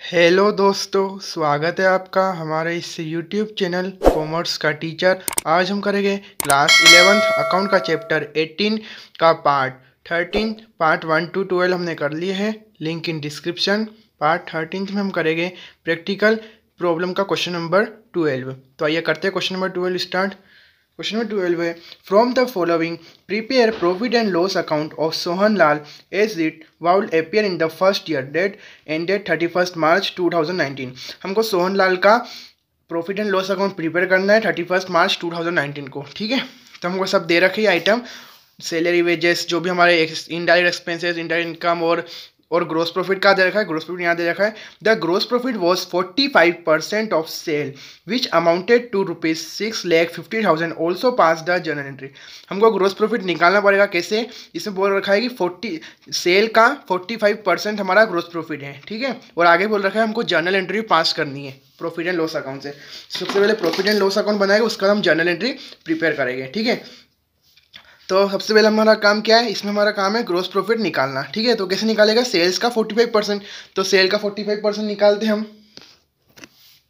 Hello दोस्तों, स्वागत है आपका हमारे इस यूट्यूब चैनल कॉमर्स का टीचर। आज हम करेंगे क्लास 11th अकाउंट का चैप्टर 18 का पार्ट 13। पार्ट 1 to 12 हमने कर लिए हैं, लिंक इन डिस्क्रिप्शन। पार्ट 13 में हम करेंगे प्रैक्टिकल प्रॉब्लम का क्वेश्चन नंबर 12। तो आइए करते हैं question number 12 start. Question number 12 है, from the following prepare profit and loss account of Sohan Lal as it would appear in the first year date ended 31 मार्च 2019। हमको सोहन लाल का profit and loss account prepare करना है 31 मार्च 2019 को। ठीक है, तो हमको सब दे रखे आइटम, सैलरी, वेजेस, जो भी हमारे इनडायरेक्ट एक्सपेंसेस, इनडायरेक्ट इनकम और ग्रोस प्रॉफिट का दे रखा है। ग्रोस प्रॉफिट यहाँ दे रखा है, the gross profit was 45% of sale which amounted to ₹6,50,000 also pass the journal entry. हमको ग्रोस प्रॉफिट निकालना पड़ेगा। कैसे? इसमें बोल रखा है कि 40 सेल का 45% हमारा ग्रोस प्रॉफिट है। ठीक है, और आगे बोल रखा है हमको जर्नल एंट्री पास करनी है प्रॉफिट एंड लॉस अकाउंट से। सबसे पहले प्रॉफिट एंड लॉस अकाउंट बनाएगा, उसका हम जर्नल एंट्री प्रिपेयर करेंगे। ठीक है, तो सबसे पहले हमारा काम क्या है, इसमें हमारा काम है ग्रोस प्रॉफिट निकालना। ठीक है, तो कैसे निकालेगा? सेल्स का 45%, तो सेल का 45% निकालते हम।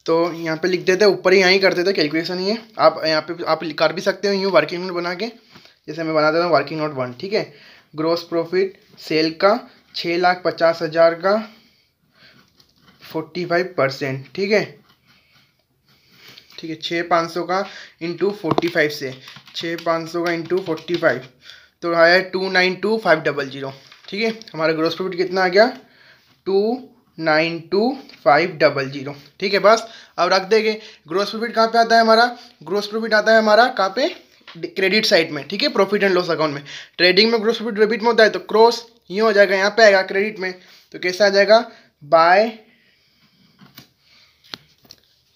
तो यहाँ पे लिख देते हैं, ऊपर ही यहाँ ही कर देते हैं कैलकुलेशन। ये आप यहाँ पे आप कर भी सकते हो यूँ वर्किंग नोट बना के, जैसे मैं बना देता हूँ वर्किंग नोट 1। ठीक है, ग्रोस प्रॉफिट सेल का 6,50,000 का 45%। ठीक है, 6,500 का इंटू 45 से, 6,500 का इंटू 45 तो आया 292,500। ठीक है, हमारा ग्रोस प्रॉफिट कितना आ गया? 292,500। ठीक है, बस अब रख देंगे। ग्रोस प्रॉफिट कहाँ पे आता है हमारा? ग्रोस प्रॉफिट आता है हमारा कहाँ पे? क्रेडिट साइड में। ठीक है, प्रॉफिट एंड लॉस अकाउंट में। ट्रेडिंग में ग्रोस प्रॉफिट डेबिट में होता है, तो क्रॉस यूँ हो जाएगा, यहाँ पे आएगा क्रेडिट में। तो कैसा आ जाएगा? By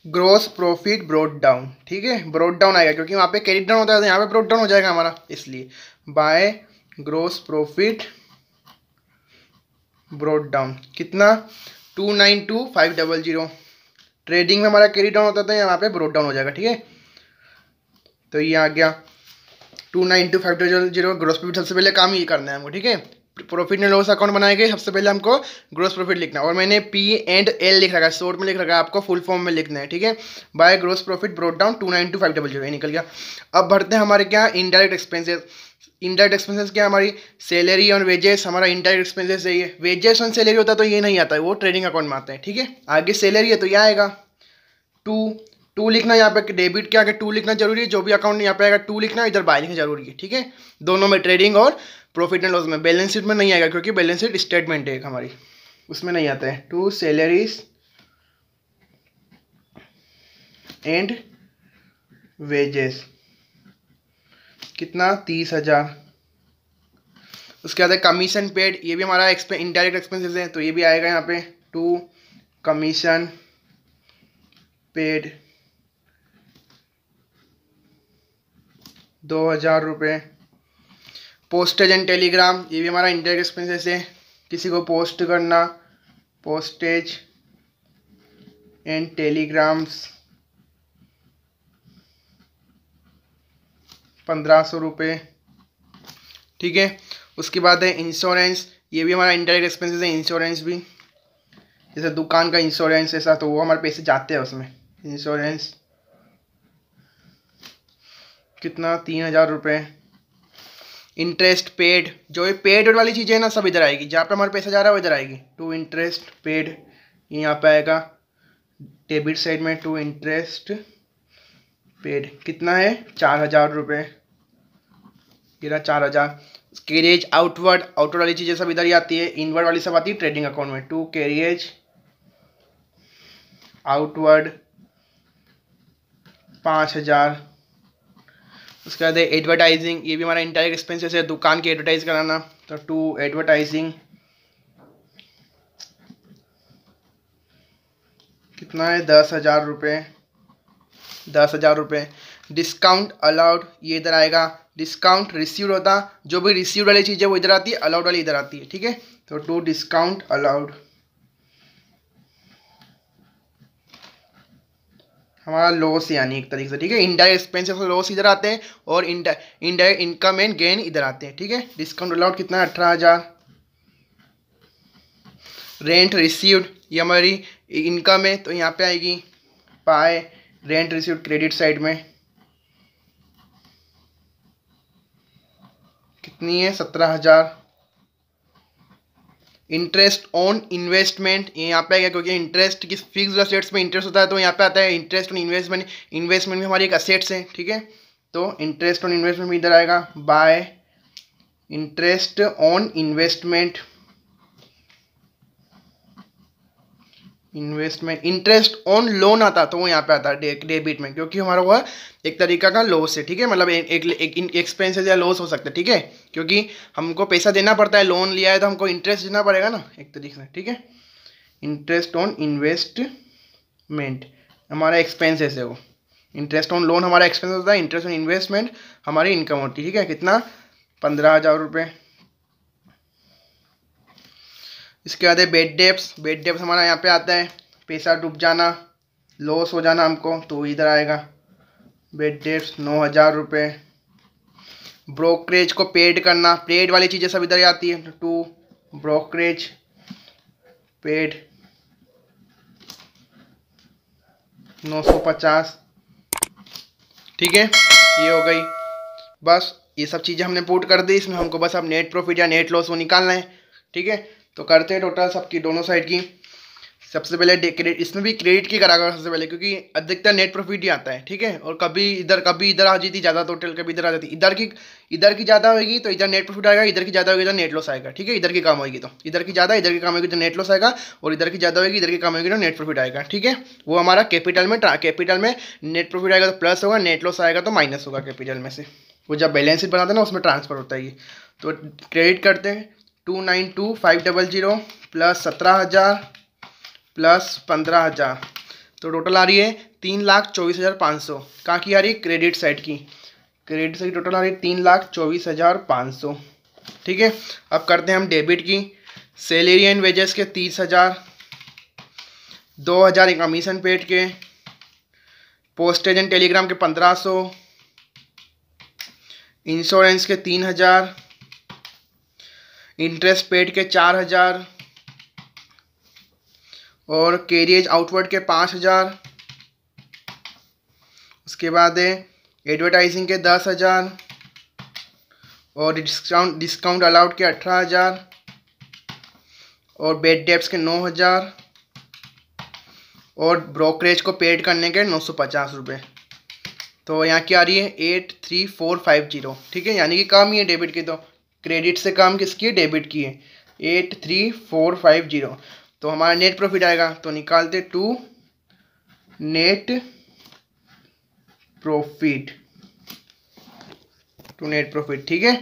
gross profit brought down. ठीक है, ब्रोड डाउन आएगा क्योंकि वहाँ पे क्रेडिट डाउन होता है, तो यहाँ पे ब्रोड डाउन हो जाएगा हमारा, इसलिए by gross profit brought down. कितना? 292,500। ट्रेडिंग में हमारा क्रेडिट डाउन होता था, यहाँ पे ब्रोड डाउन हो जाएगा। ठीक है, तो ये आ गया 292,500। ग्रोस प्रॉफिट सबसे पहले काम ये करना है हमको। ठीक है, प्रॉफिट एंड लॉस अकाउंट बनाएंगे, सबसे पहले हमको ग्रोस प्रॉफिट लिखना है। और मैंने P&L लिख रखा है, शॉर्ट में लिख रखा है, आपको फुल फॉर्म में लिखना है। ठीक है, by gross profit brought down 292,500, ये निकल गया। अब भरते हैं हमारे क्या? Indirect expenses. इनडायरेक्ट एक्सपेंसेस क्या? हमारी सैलरी और वेजेस हमारा इनडायरेक्ट एक्सपेंसेस है। ये वेजेस और सैलरी होता है तो ये नहीं आता है, वो ट्रेडिंग अकाउंट में आता है। ठीक है, आगे सैलरी है तो यह आएगा 2 लिखना, यहाँ पे डेबिट के आगे 2 लिखना जरूरी है। जो भी अकाउंट यहाँ पे आएगा 2 लिखना, इधर बाय लिखना जरूरी है। ठीक है, दोनों में, ट्रेडिंग और प्रॉफिट एंड लॉस में। बैलेंस शीट में नहीं आएगा क्योंकि बैलेंस शीट स्टेटमेंट है हमारी, उसमें नहीं आता है। 2 सैलरीज एंड वेजेस, कितना? 30,000। उसके बाद कमीशन पेड, ये भी हमारा इनडायरेक्ट एक्सपेंसेस है, तो ये भी आएगा यहाँ पे 2 कमीशन पेड 2,000 रुपये। पोस्टेज एंड टेलीग्राम, ये भी हमारा इनडायरेक्ट एक्सपेंसेस है, किसी को पोस्ट करना, पोस्टेज एंड टेलीग्राम्स 1,500 रुपये। ठीक है, उसके बाद है इंश्योरेंस, ये भी हमारा इनडायरेक्ट एक्सपेंसेस है। इंश्योरेंस भी, जैसे दुकान का इंश्योरेंस ऐसा, तो वो हमारे पैसे जाते हैं उसमें। इंश्योरेंस कितना? 3,000 रुपये। इंटरेस्ट पेड, जो ये पेड वाली चीज़ें हैं ना, सब इधर आएगी, जहाँ पे हमारा पैसा जा रहा है वो इधर आएगी। 2 इंटरेस्ट पेड, ये यहाँ पे आएगा डेबिट साइड में। 2 इंटरेस्ट पेड कितना है? 4,000 रुपये। गिरा 4,000। कैरियज आउटवर्ड, आउटवर्ड वाली चीज़ें सब इधर ही आती है। इनवर्ड वाली सब आती है ट्रेडिंग अकाउंट में। 2 कैरियज आउटवर्ड 5,000। उसके बाद एडवर्टाइजिंग, ये भी हमारा इनडायरेक्ट एक्सपेंसेस है, दुकान की एडवर्टाइज कराना, तो 2 एडवर्टाइजिंग कितना है? 10,000 रुपये। 10,000 रुपये। डिस्काउंट अलाउड, ये इधर आएगा। डिस्काउंट रिसीव्ड होता, जो भी रिसीव्ड वाली चीज़ है वो इधर आती है, अलाउड वाली इधर आती है। ठीक है, तो 2 डिस्काउंट अलाउड हमारा लॉस, यानी एक तरीके से। ठीक है, इनडायरेक्ट एक्सपेंसेस और लॉस इधर आते हैं, और इनडायरेक्ट इनकम एंड गेन इधर आते हैं। ठीक है, डिस्काउंट अलाउड कितना है? 18,000। रेंट रिसीव्ड ये हमारी इनकम है, तो यहाँ पे आएगी bye rent received credit side में कितनी है 17,000। इंटरेस्ट ऑन इन्वेस्टमेंट ये यहाँ पे आएगा, क्योंकि इंटरेस्ट किस फिक्स्ड असेट्स में इंटरेस्ट होता है, तो यहाँ पे आता है इंटरेस्ट ऑन इन्वेस्टमेंट। इन्वेस्टमेंट में हमारी एक असेट्स है, ठीक है, तो इंटरेस्ट ऑन इन्वेस्टमेंट में इधर आएगा bye interest on investment. Interest on loan आता तो वो यहाँ पे आता है डेबिट में, क्योंकि हमारा वह एक तरीका का लॉस है, ठीक है, मतलब एक एक्सपेंसेस या लॉस हो सकता है, ठीक है, क्योंकि हमको पैसा देना पड़ता है, लोन लिया है तो हमको इंटरेस्ट देना पड़ेगा ना एक तरीके से, ठीक है। इंटरेस्ट ऑन इन्वेस्टमेंट हमारा एक्सपेंसेस है, वो इंटरेस्ट ऑन लोन हमारा एक्सपेंस होता है, इंटरेस्ट ऑन इन्वेस्टमेंट हमारी इनकम होती है, ठीक है, कितना 15,000 रुपये। इसके बाद है बेड डेप्स हमारा यहाँ पे आता है पैसा डूब जाना, लॉस हो जाना हमको, तो इधर आएगा बेड डेप्स 9,000 रुपये। ब्रोकरेज को पेड करना, पेड वाली चीज़ें सब इधर आती है, टू ब्रोकरेज पेड 950, ठीक है, ये हो गई। बस ये सब चीज़ें हमने पुट कर दी इसमें, हमको बस अब नेट प्रॉफिट या नेट लॉस वो निकालना है, ठीक है। तो करते हैं टोटल सबकी दोनों साइड की। सबसे पहले क्रेडिट, इसमें भी क्रेडिट की कराकर सबसे पहले, क्योंकि अधिकतर नेट प्रॉफिट ही आता है, ठीक है, और कभी इधर आ जाती ज़्यादा टोटल, कभी इधर आ जाती, इधर की ज़्यादा होगी तो इधर नेट प्रॉफिट आएगा, इधर की ज़्यादा होगी तो नेट लॉस आएगा, ठीक है, इधर की कम होगी तो इधर की ज़्यादा, इधर की कम होगी तो नेट लॉस आएगा, और इधर की ज़्यादा होगी इधर की कम होगी तो नेट प्रॉफिट आएगा, ठीक है। वो हमारा कैपिटल में नेट प्रॉफिट आएगा तो प्लस होगा, नेट लॉस आएगा तो माइनस होगा कैपिटल में से, वो जब बैलेंस शीट बनाते हैं ना उसमें ट्रांसफर होता है ये। तो क्रेडिट करते हैं 292,500 प्लस 17,000 प्लस 15,000, तो टोटल आ रही है 3,24,500। कहाँ की आ रही है? क्रेडिट साइड की। क्रेडिट साइड टोटल आ रही है 3,24,500, ठीक है। अब करते हैं हम डेबिट की। सैलरी एंड वेजेस के 30,000, 2,000 कमीशन पेड के, पोस्टेज एंड टेलीग्राम के 1,500, इंश्योरेंस के 3,000, इंटरेस्ट पेड के 4,000 और कैरियज आउटवर्ड के 5,000। उसके बाद है एडवर्टाइजिंग के 10,000 और डिस्काउंट अलाउड के 18,000 और बेड डेप्स के 9,000 और ब्रोकरेज को पेड करने के 950 रुपये। तो यहाँ की आ रही है 83450, ठीक है, यानी कि कम ही है डेबिट की, तो क्रेडिट से कम किसकी है? डेबिट की है, 83450। तो हमारा नेट प्रॉफिट आएगा, तो निकालते टू नेट प्रॉफिट, ठीक है,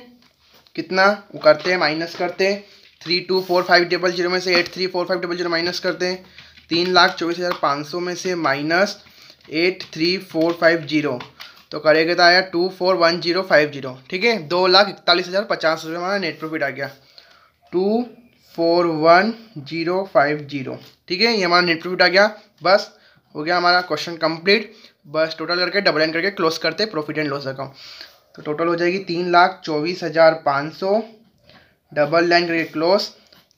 कितना वो करते हैं, माइनस करते हैं 324,500 में से 834,500 माइनस करते हैं, 3,24,500 में से माइनस 83450, तो करेगा तो आया 241050, ठीक है, 2,41,050 रुपये हमारा नेट प्रॉफिट आ गया, 241050, ठीक है, ये हमारा नेट प्रॉफिट आ गया। बस हो गया हमारा क्वेश्चन कंप्लीट। बस टोटल करके डबल लाइन करके क्लोज करते प्रॉफिट एंड लॉस अकाउंट। तो टोटल हो जाएगी 3,24,500, डबल लाइन करके क्लोज,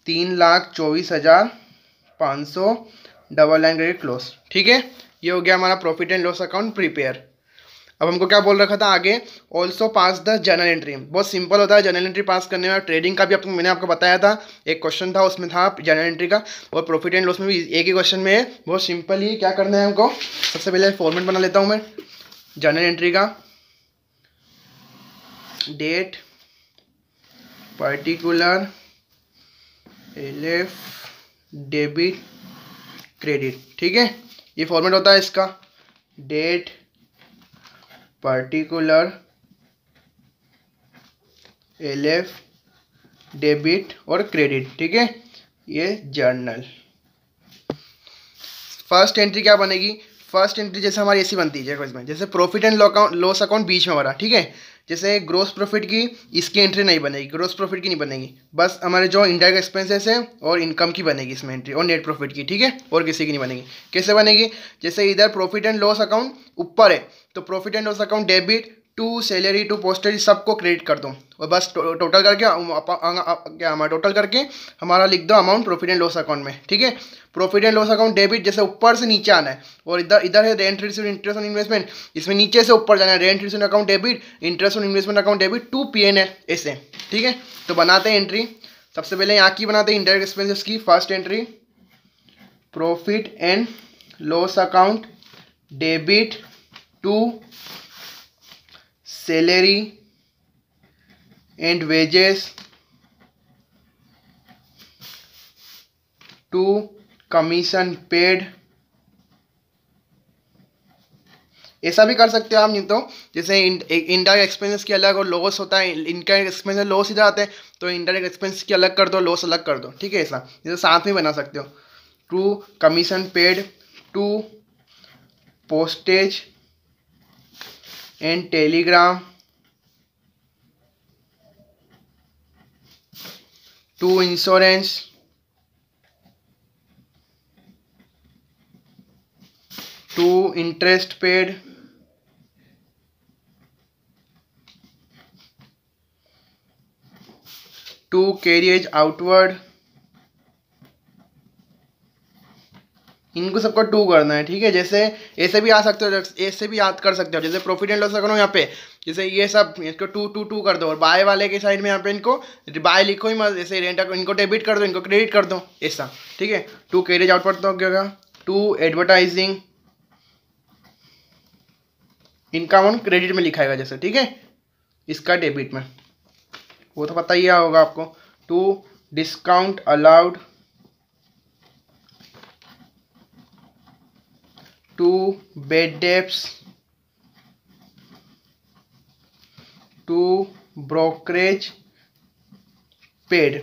3,24,500, डबल लाइन करके क्लोज, ठीक है। ये हो गया हमारा profit and loss account prepare. अब हमको क्या बोल रखा था आगे, also pass the journal entry. बहुत सिंपल होता है जर्नल एंट्री पास करने में। ट्रेडिंग का भी मैंने आपको बताया था, एक क्वेश्चन था उसमें था जर्नल एंट्री का, और प्रॉफिट एंड लॉस में भी एक ही क्वेश्चन में है। बहुत सिंपल ही क्या करना है हमको, सबसे पहले फॉर्मेट बना लेता हूँ मैं जर्नल एंट्री का। Date particular LF debit credit, ठीक है, ये फॉर्मेट होता है इसका। डेट पर्टिकुलर एलएफ डेबिट और क्रेडिट, ठीक है, ये जर्नल। फर्स्ट एंट्री क्या बनेगी, फर्स्ट एंट्री जैसे हमारी ऐसी बनती है इसमें, जैसे प्रॉफिट एंड लॉस अकाउंट बीच में भरा, ठीक है। जैसे ग्रोस प्रॉफिट की इसकी एंट्री नहीं बनेगी, ग्रोस प्रॉफिट की नहीं बनेगी, बस हमारे जो इनडायरेक्ट एक्सपेंसेस है और इनकम की बनेगी इसमें एंट्री, और नेट प्रॉफिट की, ठीक है, और किसी की नहीं बनेगी। कैसे बनेगी, जैसे इधर प्रॉफिट एंड लॉस अकाउंट ऊपर है तो profit and loss account debit to salary to postage सबको क्रेडिट कर दो और बस टोटल करके क्या हमारा टोटल करके हमारा लिख दो amount profit and loss account में। ठीक है, profit and loss account debit जैसे ऊपर से नीचे आना है और इधर इधर है rent received interest on investment, इसमें नीचे से ऊपर जाना है rent received account debit interest on investment account debit to P&L ऐसे। ठीक है, तो बनाते हैं एंट्री। सबसे पहले यहाँ की बनाते हैं इंडायरेक्ट एक्सपेंसेस की। First entry profit and loss account debit to salary and wages to commission paid. ऐसा भी कर सकते हो आप, नहीं तो जैसे इनडायरेक्ट एक्सपेंसेस की अलग और लॉस होता है, इनका एक्सपेंसेस लॉस इधर आते हैं तो इनडायरेक्ट एक्सपेंसेस की अलग कर दो, लॉस अलग कर दो। ठीक है, ऐसा जैसे साथ में बना सकते हो। To commission paid to postage and telegram to insurance to interest paid to carriage outward. इनको सबको टू करना है। ठीक है, जैसे ऐसे भी आ सकते हो, ऐसे भी याद कर सकते हो, जैसे प्रॉफिट एंड लॉस करो यहाँ पे, जैसे ये सब इसको टू टू टू कर दो और बाय वाले के साइड में यहाँ पे इनको बाय लिखो ही मत, जैसे रेंट इनको डेबिट कर दो, इनको क्रेडिट कर दो ऐसा। ठीक है, टू कैरियज आउटवर्ड तो क्या होगा, टू एडवर्टाइजिंग, इनका अमाउंट क्रेडिट में लिखाएगा जैसे। ठीक है, इसका डेबिट में, वो तो पता ही होगा आपको। To discount allowed to bad debts to brokerage paid.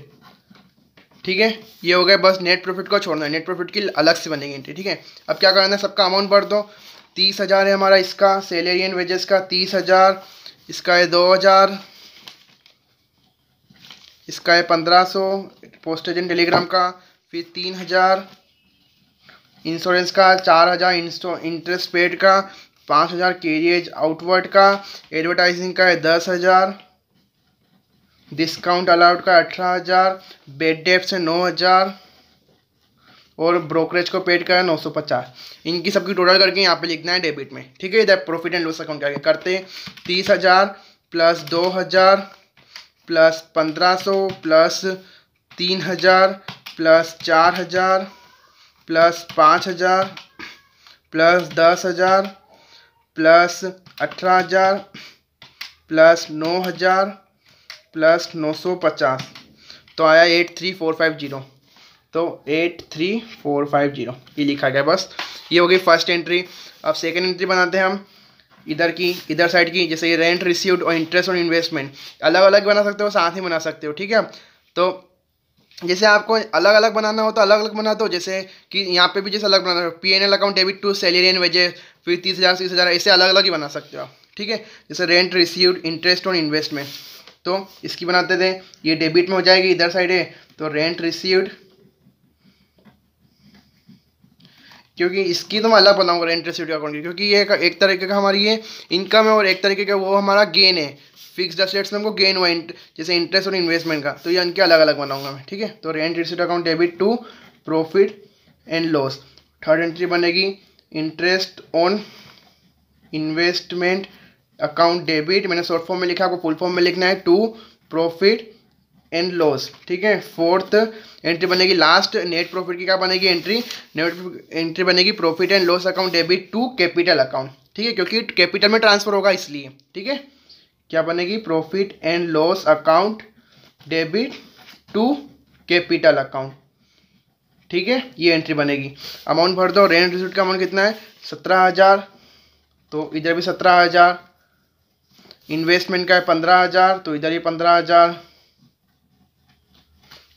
ठीक है, ये हो गया। बस नेट प्रॉफिट को छोड़ना है, नेट प्रॉफिट की अलग से बनेगी एंट्री। ठीक है, अब क्या करना है, सबका अमाउंट भर दो। 30,000 है हमारा इसका सैलरी एंड वेजेस का, 30,000 इसका है, 2,000 इसका है, 1,500 पोस्टेज एंड टेलीग्राम का, फिर 3,000 इंश्योरेंस का, 4,000 इंटरेस्ट पेड का, 5,000 कैरियज आउटवर्ड का, एडवर्टाइजिंग का है 10,000, डिस्काउंट अलाउड का 18,000, बेड डेप्ट से 9,000 और ब्रोकरेज को पेड का है 950। इनकी सबकी टोटल करके यहाँ पे लिखना है डेबिट में। ठीक है, इधर प्रॉफिट एंड लॉस अकाउंट करते हैं। 30,000 plus 2,000 plus 1,500 plus 3,000 plus 4,000 plus 5,000 plus 10,000 plus 18,000 plus 9,000 plus 950, तो आया 83,450। तो 83,450 ये लिखा गया। बस ये हो गई फर्स्ट एंट्री। अब सेकंड एंट्री बनाते हैं हम इधर की, इधर साइड की। जैसे ये रेंट रिसीव्ड और इंटरेस्ट ऑन इन्वेस्टमेंट अलग अलग बना सकते हो, साथ ही बना सकते हो। ठीक है, तो जैसे आपको अलग अलग बनाना हो तो अलग अलग बनाते हो, जैसे कि यहाँ पे भी जैसे अलग बनाना हो, P&L account debit to salary and wages, फिर 30,000 30,000 ऐसे अलग अलग ही बना सकते हो आप। ठीक है, जैसे rent received interest on investment, तो इसकी बनाते थे, ये डेबिट में हो जाएगी, इधर साइड है तो रेंट रिसीव्ड, क्योंकि इसकी तो मैं अलग बनाऊंगा रेंट रिसीव्ड अकाउंट की, क्योंकि ये एक तरीके का हमारी ये इनकम है और एक तरीके का वो हमारा गेन है। फिक्स्ड एसेट्स में हमको गेन हुआ जैसे इंटरेस्ट और इन्वेस्टमेंट का, तो ये इनके अलग अलग बनाऊंगा मैं। ठीक है, तो rent received account debit to profit and loss. Third entry बनेगी interest on investment account debit, मैंने शॉर्ट फॉर्म में लिखा, आपको फुल फॉर्म में लिखना है, टू प्रॉफिट एंड लॉस। ठीक है, फोर्थ एंट्री बनेगी लास्ट नेट प्रॉफिट की, क्या बनेगी एंट्री, नेट एंट्री बनेगी profit and loss account debit to capital account. ठीक है, क्योंकि कैपिटल में ट्रांसफर होगा इसलिए। ठीक है, क्या बनेगी, profit and loss account debit to capital account. ठीक है, ये एंट्री बनेगी। अमाउंट भर दो। रेंट रिसीव्ड का अमाउंट कितना है, 17,000, तो इधर भी 17,000। इन्वेस्टमेंट का है 15,000, तो इधर ही 15,000।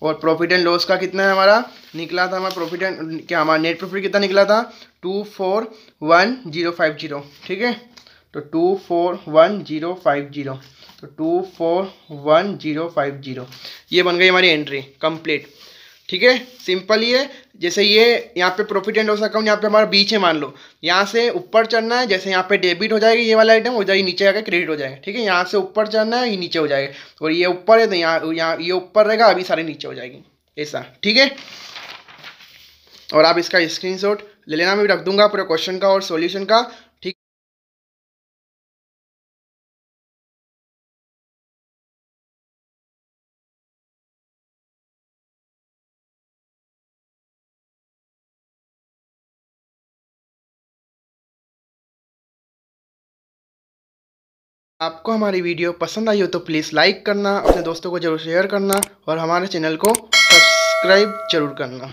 और प्रॉफिट एंड लॉस का कितना है हमारा निकला था, हमारा प्रॉफिट एंड क्या हमारा नेट प्रॉफिट कितना निकला था, 241050। ठीक है, तो 241050, तो 241050 ये बन गई हमारी एंट्री कंप्लीट। ठीक है, सिंपल ही है। जैसे ये यहाँ पे प्रॉफिट एंड लॉस अकाउंट यहाँ पे हमारा बीच है, मान लो यहाँ से ऊपर चढ़ना है, जैसे यहाँ पे डेबिट हो जाएगी ये वाला आइटम, उधर ही नीचे जाकर क्रेडिट हो जाएगा। ठीक है, यहाँ से ऊपर चढ़ना है, ये नीचे हो जाएगा, और ये ऊपर है तो यहाँ यहाँ ये ऊपर रहेगा, अभी सारे नीचे हो जाएगी ऐसा। ठीक है, और आप इसका स्क्रीनशॉट ले लेना, मैं भी रख दूंगा पूरे क्वेश्चन का और सॉल्यूशन का। ठीक, आपको हमारी वीडियो पसंद आई हो तो प्लीज़ लाइक करना, अपने दोस्तों को जरूर शेयर करना और हमारे चैनल को सब्सक्राइब जरूर करना।